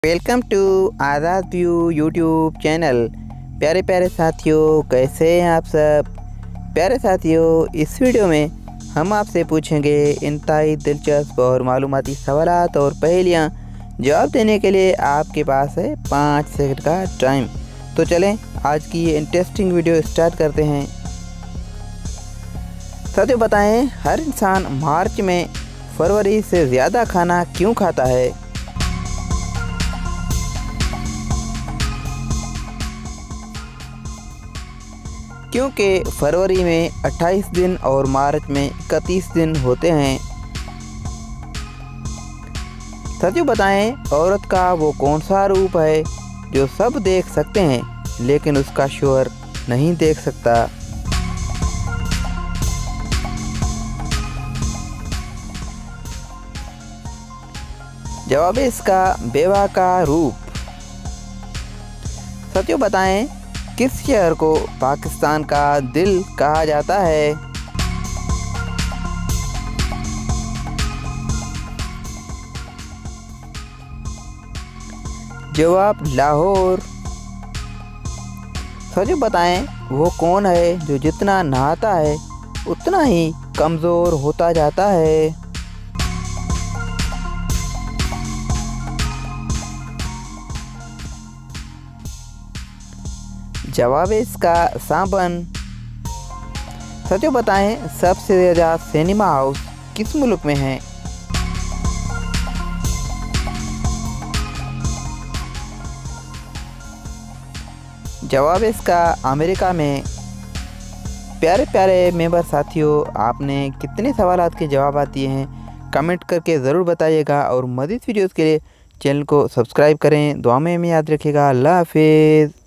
Welcome to Azad View YouTube channel. प्यारे प्यारे साथियों, कैसे हैं आप सब। प्यारे साथियों, इस वीडियो में हम आपसे पूछेंगे इंतहाई दिलचस्प और मालूमाती सवालात और पहेलियां। जवाब देने के लिए आपके पास है 5 सेकंड का टाइम। तो चलें आज की ये इंटरेस्टिंग वीडियो स्टार्ट करते हैं। साथियों बताएं, हर इंसान मार्च में फरवरी से ज़्यादा खाना क्यों खाता है। क्योंकि फरवरी में 28 दिन और मार्च में 31 दिन होते हैं। साथियों बताएं, औरत का वो कौन सा रूप है जो सब देख सकते हैं लेकिन उसका शौहर नहीं देख सकता। जवाब है इसका बेवा का रूप। साथियों बताएं, किस शहर को पाकिस्तान का दिल कहा जाता है। जवाब लाहौर। साथियों बताएं, वो कौन है जो जितना नहाता है उतना ही कमज़ोर होता जाता है। जवाब है इसका साबन। साथियों बताएं, सबसे ज़्यादा सिनेमा हाउस किस मुल्क में है। जवाब है इसका अमेरिका में। प्यारे प्यारे मेंबर साथियों, आपने कितने सवालात के जवाब दिए हैं कमेंट करके ज़रूर बताइएगा और मज़ीद वीडियोज़ के लिए चैनल को सब्सक्राइब करें। दुआ में याद रखिएगा। अल्लाह हाफिज़।